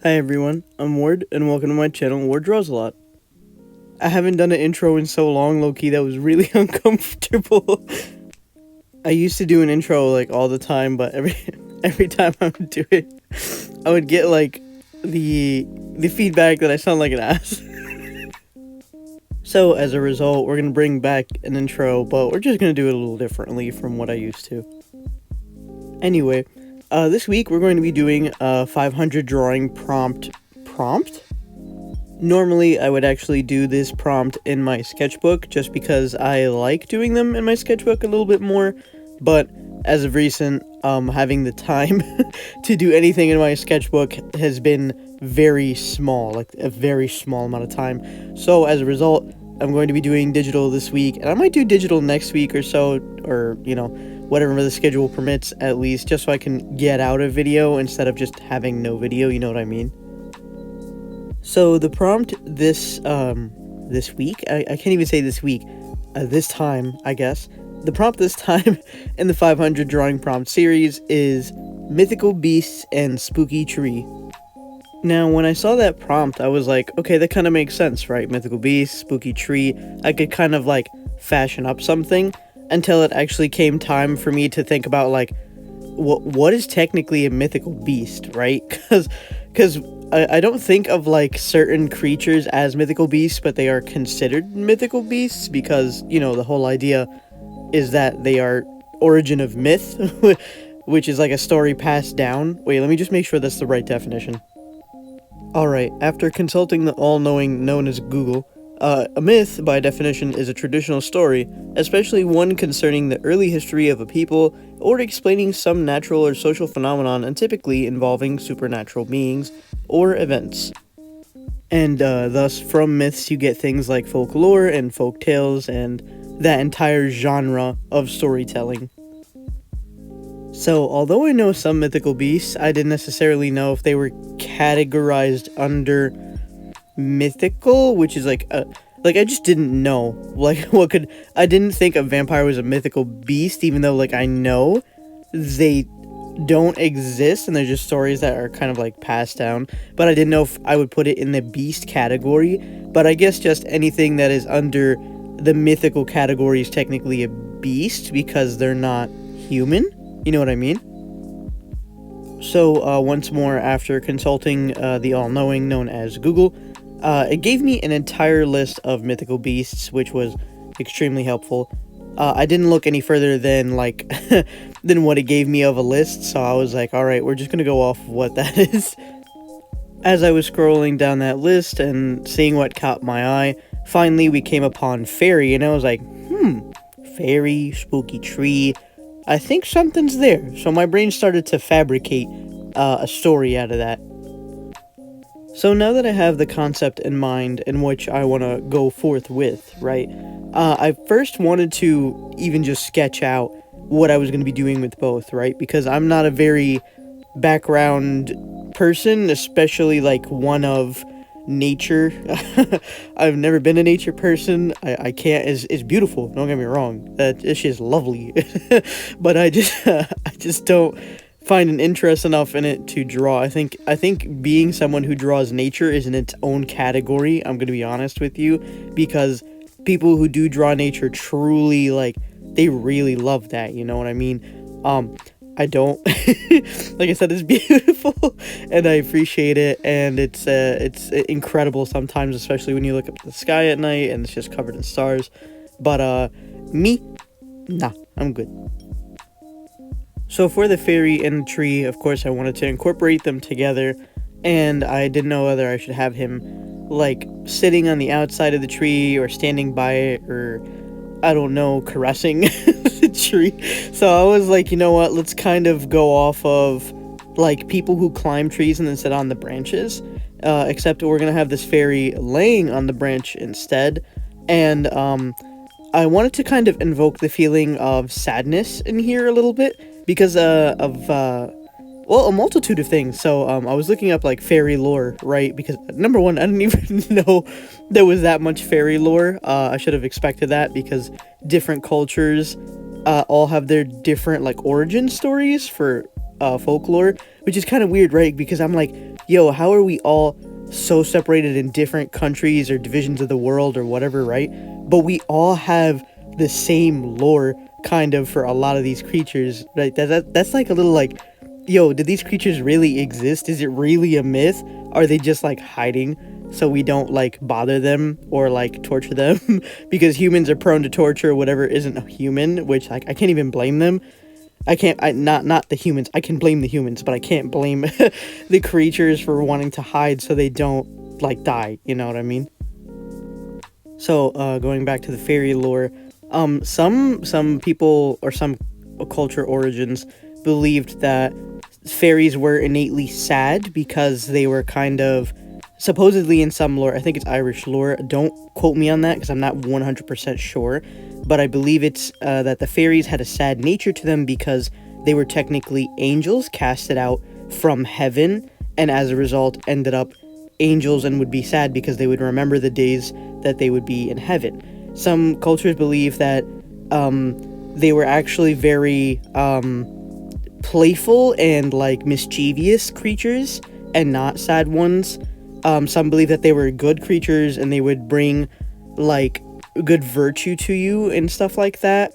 Hi everyone, I'm Ward, and welcome to my channel, Ward Draws a Lot. I haven't done an intro in so long, low-key, that was really uncomfortable. I used to do an intro, like, all the time, but every time I would do it, I would get, like, the feedback that I sound like an ass. So, as a result, we're gonna bring back an intro, but we're just gonna do it a little differently from what I used to. Anyway, this week we're going to be doing a 500 drawing prompt? Normally, I would actually do this prompt in my sketchbook just because I like doing them in my sketchbook a little bit more, but as of recent, having the time to do anything in my sketchbook has been very small, like a very small amount of time. So as a result, I'm going to be doing digital this week, and I might do digital next week or so, or, whatever the schedule permits at least, just so I can get out a video instead of just having no video, you know what I mean? So the prompt this week, I can't even say this week, this time, I guess. The prompt this time in the 500 drawing prompt series is mythical beasts and spooky tree. Now, when I saw that prompt, I was like, okay, that kind of makes sense, right? Mythical beasts, spooky tree. I could kind of like fashion up something until it actually came time for me to think about like, what is technically a mythical beast, right? Because I don't think of like certain creatures as mythical beasts, but they are considered mythical beasts because, the whole idea is that they are origin of myth, which is like a story passed down. Wait, let me just make sure that's the right definition. Alright, after consulting the all-knowing known as Google, a myth, by definition, is a traditional story, especially one concerning the early history of a people, or explaining some natural or social phenomenon, and typically involving supernatural beings or events. And thus, from myths, you get things like folklore and folk tales and that entire genre of storytelling. So, although I know some mythical beasts, I didn't necessarily know if they were categorized under mythical, which is like I just didn't know, like, I didn't think a vampire was a mythical beast, even though, like, I know they don't exist, and they're just stories that are kind of, like, passed down, but I didn't know if I would put it in the beast category, but I guess just anything that is under the mythical category is technically a beast, because they're not human, you know what I mean? So, once more, after consulting the all-knowing known as Google, it gave me an entire list of mythical beasts, which was extremely helpful. I didn't look any further than, like, than what it gave me of a list, so I was like, alright, we're just gonna go off of what that is. As I was scrolling down that list and seeing what caught my eye, finally we came upon fairy, and I was like, fairy, spooky tree, I think something's there. So my brain started to fabricate a story out of that. So now that I have the concept in mind in which I want to go forth with, right, I first wanted to even just sketch out what I was going to be doing with both, right, because I'm not a very background person, especially like one of nature. I've never been a nature person. I can't. It's beautiful, don't get me wrong, this shit is lovely. But I just don't find an interest enough in it to draw. I think being someone who draws nature is in its own category, I'm gonna be honest with you, because people who do draw nature truly, like, they really love that, you know what I mean? I don't. Like I said, it's beautiful, and I appreciate it, and it's incredible sometimes, especially when you look up at the sky at night and it's just covered in stars. But me, nah, I'm good. So for the fairy and the tree, of course, I wanted to incorporate them together, and I didn't know whether I should have him, like, sitting on the outside of the tree, or standing by it, or, I don't know, caressing the tree. So I was like, you know what, let's kind of go off of, like, people who climb trees and then sit on the branches, except we're gonna have this fairy laying on the branch instead, and, I wanted to kind of invoke the feeling of sadness in here a little bit, because of a multitude of things. So I was looking up like fairy lore, right? Because number one, I didn't even know there was that much fairy lore. I should have expected that, because different cultures all have their different like origin stories for folklore, which is kind of weird, right? Because I'm like, yo, how are we all so separated in different countries or divisions of the world or whatever, right? But we all have the same lore, kind of, for a lot of these creatures, right? That's like a little like, yo, did these creatures really exist? Is it really a myth? Are they just like hiding so we don't like bother them or like torture them? Because humans are prone to torture whatever isn't a human, which like I can't even blame them. I can't. I not the humans. I can blame the humans, but I can't blame the creatures for wanting to hide so they don't like die. You know what I mean? So going back to the fairy lore, some people or some culture origins believed that fairies were innately sad because they were kind of supposedly in some lore. I think it's Irish lore. Don't quote me on that because I'm not 100% sure, but I believe it's that the fairies had a sad nature to them because they were technically angels casted out from heaven, and as a result ended up angels and would be sad because they would remember the days that they would be in heaven. Some cultures believe that they were actually very playful and like mischievous creatures and not sad ones. Some believe that they were good creatures and they would bring like good virtue to you and stuff like that.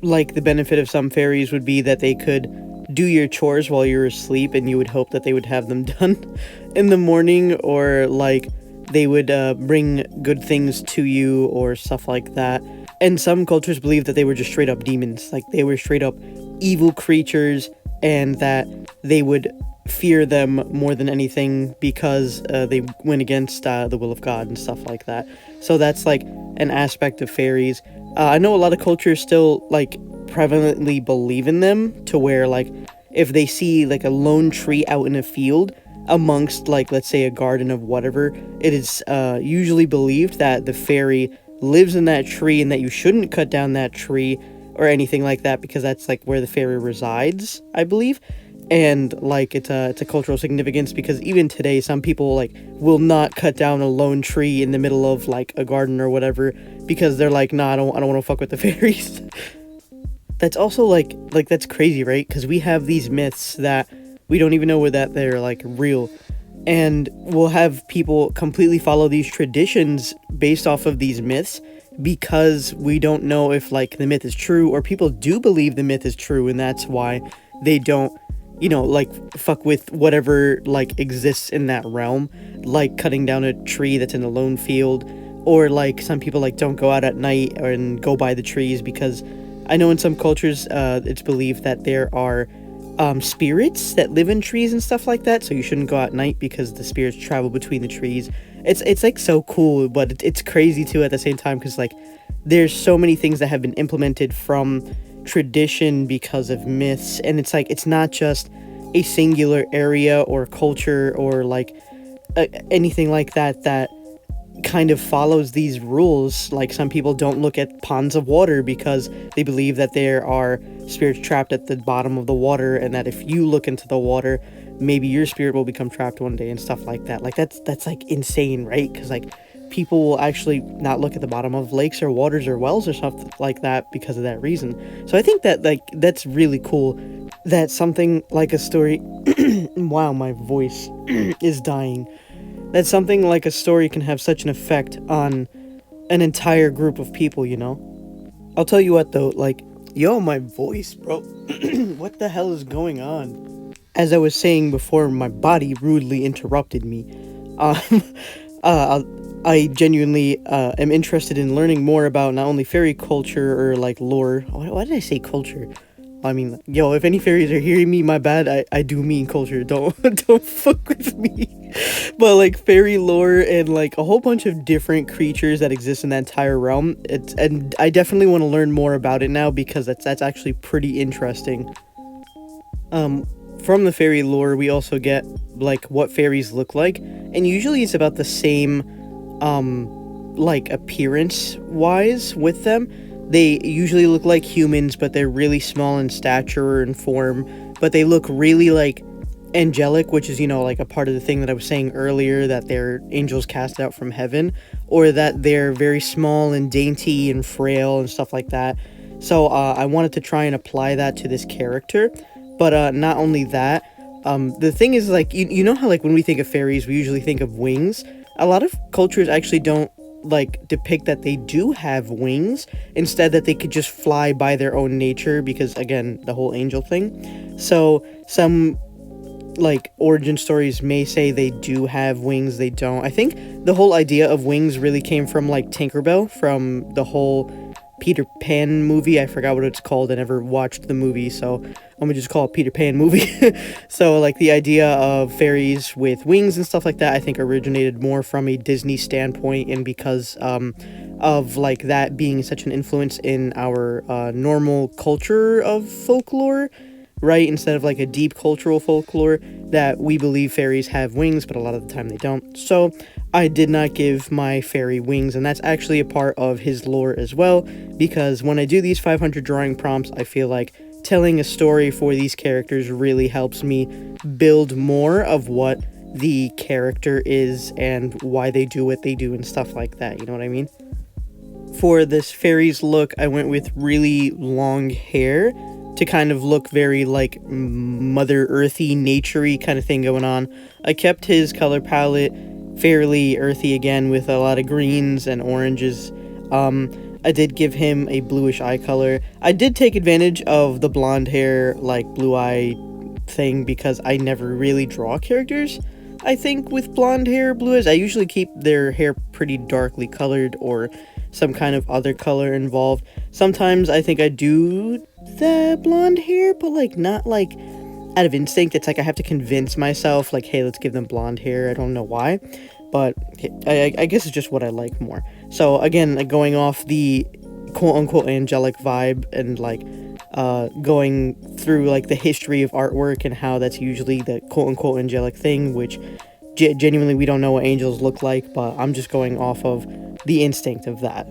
Like the benefit of some fairies would be that they could do your chores while you're asleep and you would hope that they would have them done in the morning, or like they would bring good things to you or stuff like that. And some cultures believe that they were just straight up demons, like they were straight up evil creatures, and that they would fear them more than anything because they went against the will of God and stuff like that. So that's like an aspect of fairies. I know a lot of cultures still like prevalently believe in them, to where like if they see like a lone tree out in a field amongst like, let's say, a garden of whatever, it is usually believed that the fairy lives in that tree and that you shouldn't cut down that tree or anything like that, because that's like where the fairy resides, I believe. And like it's a cultural significance, because even today some people like will not cut down a lone tree in the middle of like a garden or whatever, because they're like, nah, I don't want to fuck with the fairies. That's also like that's crazy, right? Because we have these myths that we don't even know where that they're like real, and we'll have people completely follow these traditions based off of these myths because we don't know if like the myth is true, or people do believe the myth is true, and that's why they don't, you know, like fuck with whatever like exists in that realm, like cutting down a tree that's in a lone field, or like some people like don't go out at night and go by the trees, because I know in some cultures it's believed that there are spirits that live in trees and stuff like that, so you shouldn't go out at night because the spirits travel between the trees. It's like so cool, but it's crazy too at the same time, because like there's so many things that have been implemented from tradition because of myths, and it's like it's not just a singular area or culture or like anything like that that kind of follows these rules. Like some people don't look at ponds of water because they believe that there are spirits trapped at the bottom of the water, and that if you look into the water, maybe your spirit will become trapped one day and stuff like that. Like that's like insane, right? Because like people will actually not look at the bottom of lakes or waters or wells or something like that because of that reason. So I think that like that's really cool that something like a story wow, my voice is dying. That something like a story can have such an effect on an entire group of people, you know? I'll tell you what though, like, yo, my voice, bro. What the hell is going on? As I was saying before, my body rudely interrupted me. Um, I genuinely am interested in learning more about not only fairy culture or like lore. Why did I say culture? I mean, yo, if any fairies are hearing me, my bad. I do mean culture. Don't don't fuck with me. But like fairy lore and like a whole bunch of different creatures that exist in that entire realm. And I definitely want to learn more about it now, because that's actually pretty interesting. From the fairy lore, we also get like what fairies look like, and usually it's about the same like appearance wise with them. They usually look like humans, but they're really small in stature and form, but they look really like angelic, which is, you know, like a part of the thing that I was saying earlier, that they're angels cast out from heaven, or that they're very small and dainty and frail and stuff like that. So I wanted to try and apply that to this character, but not only that, The thing is, like, you know how, like, when we think of fairies, we usually think of wings? A lot of cultures actually don't, like, depict that they do have wings. Instead, that they could just fly by their own nature because, again, the whole angel thing. So, some, like, origin stories may say they do have wings, they don't. I think the whole idea of wings really came from, like, Tinkerbell, from the whole Peter Pan movie. I forgot what it's called. I never watched the movie, so I'm gonna just call it Peter Pan movie. So, like, the idea of fairies with wings and stuff like that, I think originated more from a Disney standpoint, and because of, like, that being such an influence in our normal culture of folklore, right? Instead of, like, a deep cultural folklore, that we believe fairies have wings, but a lot of the time they don't. So I did not give my fairy wings, and that's actually a part of his lore as well, because when I do these 500 drawing prompts, I feel like telling a story for these characters really helps me build more of what the character is and why they do what they do and stuff like that, you know what I mean? For this fairies look, I went with really long hair to kind of look very, like, Mother Earthy, naturey kind of thing going on. I kept his color palette fairly earthy again, with a lot of greens and oranges. I did give him a bluish eye color. I did take advantage of the blonde hair, like, blue eye thing, because I never really draw characters, I think, with blonde hair, blue eyes. I usually keep their hair pretty darkly colored or some kind of other color involved. Sometimes I think I do the blonde hair, but, like, not, like, out of instinct. It's like I have to convince myself, like, hey, let's give them blonde hair. I don't know why, but I guess it's just what I like more. So, again, like, going off the quote-unquote angelic vibe, and, like, going through, like, the history of artwork and how that's usually the quote-unquote angelic thing, which genuinely we don't know what angels look like, but I'm just going off of the instinct of that.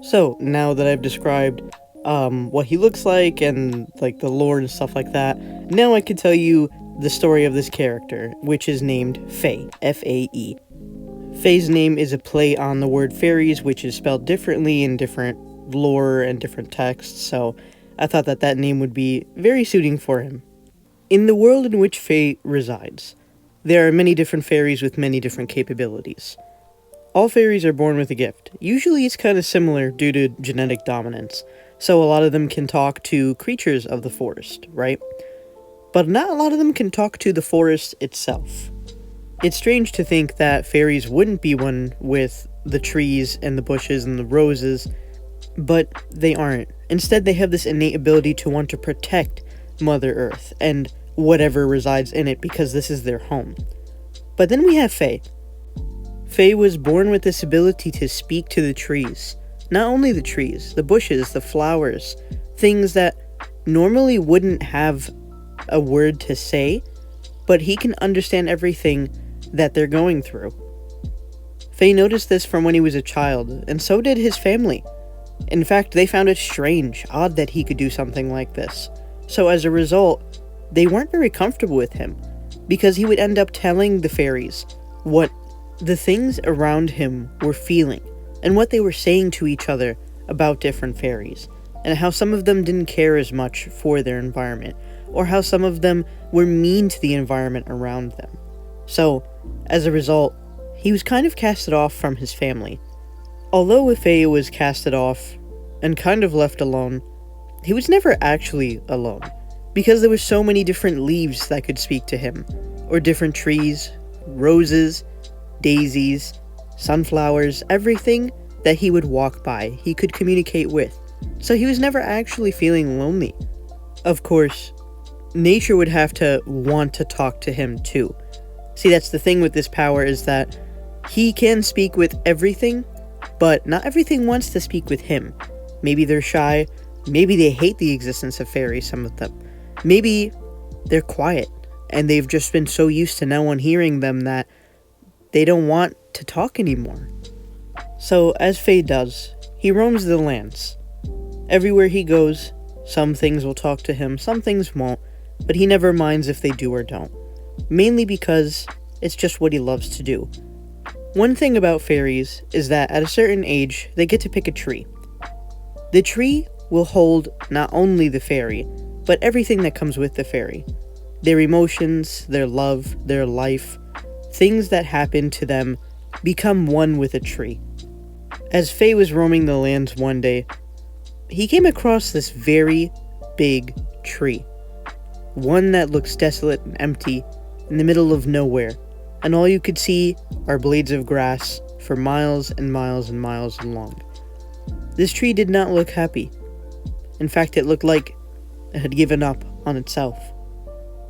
So, now that I've described what he looks like and, like, the lore and stuff like that, now I can tell you the story of this character, which is named Fae, F-A-E. Fae's name is a play on the word fairies, which is spelled differently in different lore and different texts, so I thought that that name would be very suiting for him. In the world in which Fae resides, there are many different fairies with many different capabilities. All fairies are born with a gift. Usually it's kind of similar due to genetic dominance, so a lot of them can talk to creatures of the forest, right? But not a lot of them can talk to the forest itself. It's strange to think that fairies wouldn't be one with the trees and the bushes and the roses, but they aren't. Instead, they have this innate ability to want to protect Mother Earth and whatever resides in it, because this is their home. But then we have Fae. Fae was born with this ability to speak to the trees. Not only the trees, the bushes, the flowers, things that normally wouldn't have a word to say, but he can understand everything that they're going through. Fae noticed this from when he was a child, and so did his family. In fact, they found it strange, odd that he could do something like this. So as a result, they weren't very comfortable with him, because he would end up telling the fairies what the things around him were feeling, and what they were saying to each other about different fairies, and how some of them didn't care as much for their environment, or how some of them were mean to the environment around them. So, as a result, he was kind of casted off from his family. Although Fae was casted off and kind of left alone, he was never actually alone, because there were so many different leaves that could speak to him, or different trees, roses, daisies, sunflowers, everything that he would walk by, he could communicate with. So he was never actually feeling lonely. Of course, nature would have to want to talk to him too. See, that's the thing with this power, is that he can speak with everything, but not everything wants to speak with him. Maybe they're shy, maybe they hate the existence of fairies, some of them. Maybe they're quiet, and they've just been so used to no one hearing them that they don't want to talk anymore. So, as Fae does, he roams the lands. Everywhere he goes, some things will talk to him, some things won't, but he never minds if they do or don't. Mainly because it's just what he loves to do. One thing about fairies is that at a certain age, they get to pick a tree. The tree will hold not only the fairy, but everything that comes with the fairy. Their emotions, their love, their life, things that happen to them become one with a tree. As Faye was roaming the lands one day, he came across this very big tree. One that looks desolate and empty in the middle of nowhere, and all you could see are blades of grass for miles and miles and miles along. This tree did not look happy. In fact, it looked like it had given up on itself.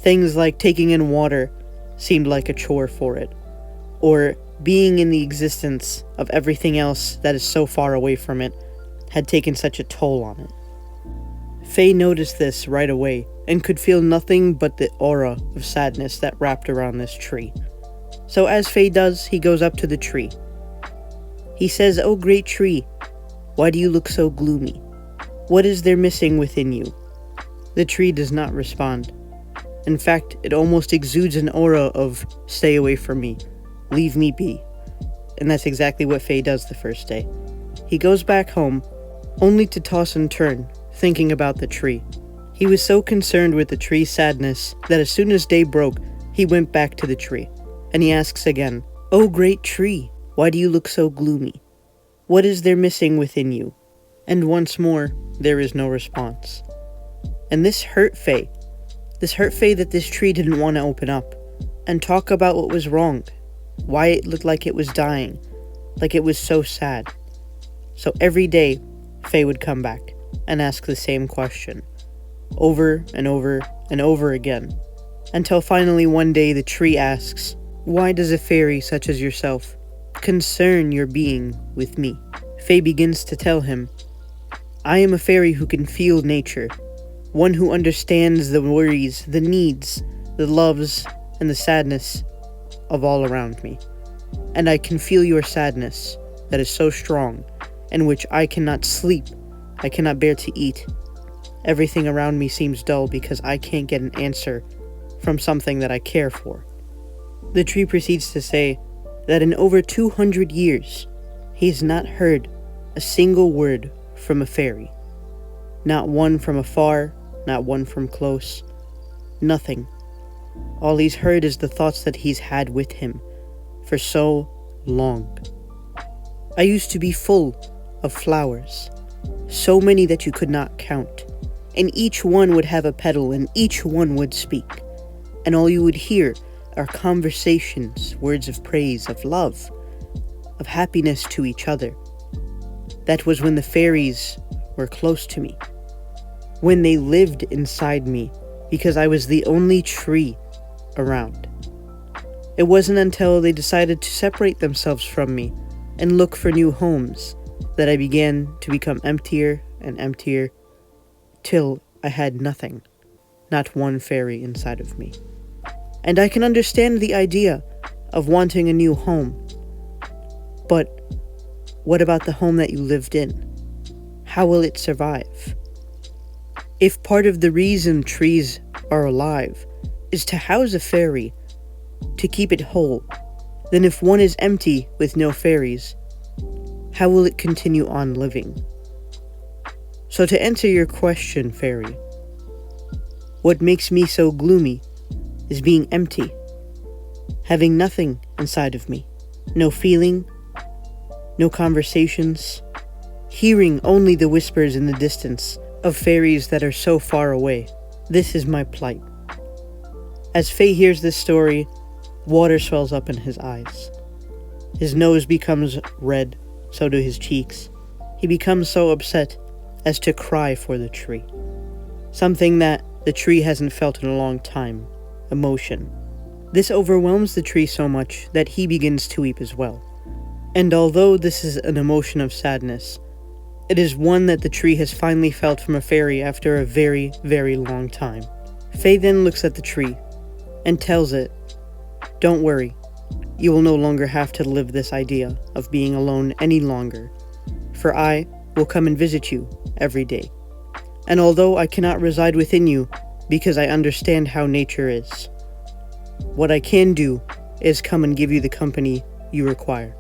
Things like taking in water seemed like a chore for it, or being in the existence of everything else that is so far away from it had taken such a toll on it. Faye noticed this right away and could feel nothing but the aura of sadness that wrapped around this tree. So as Faye does, he goes up to the tree. He says, "Oh great tree, why do you look so gloomy? What is there missing within you?" The tree does not respond. In fact, it almost exudes an aura of, "Stay away from me, leave me be." And that's exactly what Faye does the first day. He goes back home, only to toss and turn, thinking about the tree. He was so concerned with the tree's sadness that as soon as day broke, he went back to the tree, and he asks again, "Oh great tree, why do you look so gloomy? What is there missing within you?" And once more, there is no response. And this hurt Faye. This hurt Faye that this tree didn't want to open up and talk about what was wrong, why it looked like it was dying, like it was so sad. So every day, Faye would come back and ask the same question, over and over and over again, until finally one day the tree asks, "Why does a fairy such as yourself concern your being with me?" Faye begins to tell him, "I am a fairy who can feel nature, one who understands the worries, the needs, the loves, and the sadness of all around me. And I can feel your sadness that is so strong, in which I cannot sleep, I cannot bear to eat. Everything around me seems dull because I can't get an answer from something that I care for." The tree proceeds to say that in over 200 years, he has not heard a single word from a fairy. Not one from afar, not one from close. Nothing. All he's heard is the thoughts that he's had with him for so long. "I used to be full of flowers, so many that you could not count, and each one would have a petal, and each one would speak, and all you would hear are conversations, words of praise, of love, of happiness to each other. That was when the fairies were close to me, when they lived inside me, because I was the only tree around. It wasn't until they decided to separate themselves from me and look for new homes that I began to become emptier and emptier, till I had nothing, not one fairy inside of me. And I can understand the idea of wanting a new home, but what about the home that you lived in? How will it survive? If part of the reason trees are alive is to house a fairy, to keep it whole, then if one is empty with no fairies, how will it continue on living? So to answer your question, fairy, what makes me so gloomy is being empty, having nothing inside of me, no feeling, no conversations, hearing only the whispers in the distance of fairies that are so far away. This is my plight." As Faye hears this story, water swells up in his eyes. His nose becomes red, so do his cheeks. He becomes so upset as to cry for the tree. Something that the tree hasn't felt in a long time, emotion. This overwhelms the tree so much that he begins to weep as well. And although this is an emotion of sadness, it is one that the tree has finally felt from a fairy after a very, very long time. Faye then looks at the tree and tells it, "Don't worry, you will no longer have to live this idea of being alone any longer, for I will come and visit you every day. And although I cannot reside within you because I understand how nature is, what I can do is come and give you the company you require.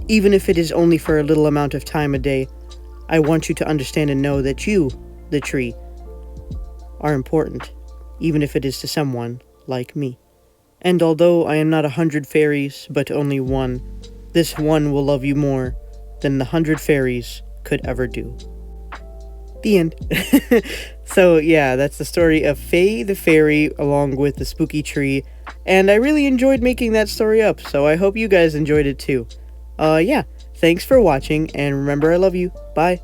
Even if it is only for a little amount of time a day, I want you to understand and know that you, the tree, are important, even if it is to someone like me. And although I am not 100 fairies, but only one, this one will love you more than the 100 fairies could ever do. The end. So yeah, that's the story of Faye the fairy along with the spooky tree, and I really enjoyed making that story up, so I hope you guys enjoyed it too. Yeah, thanks for watching, and remember I love you. Bye.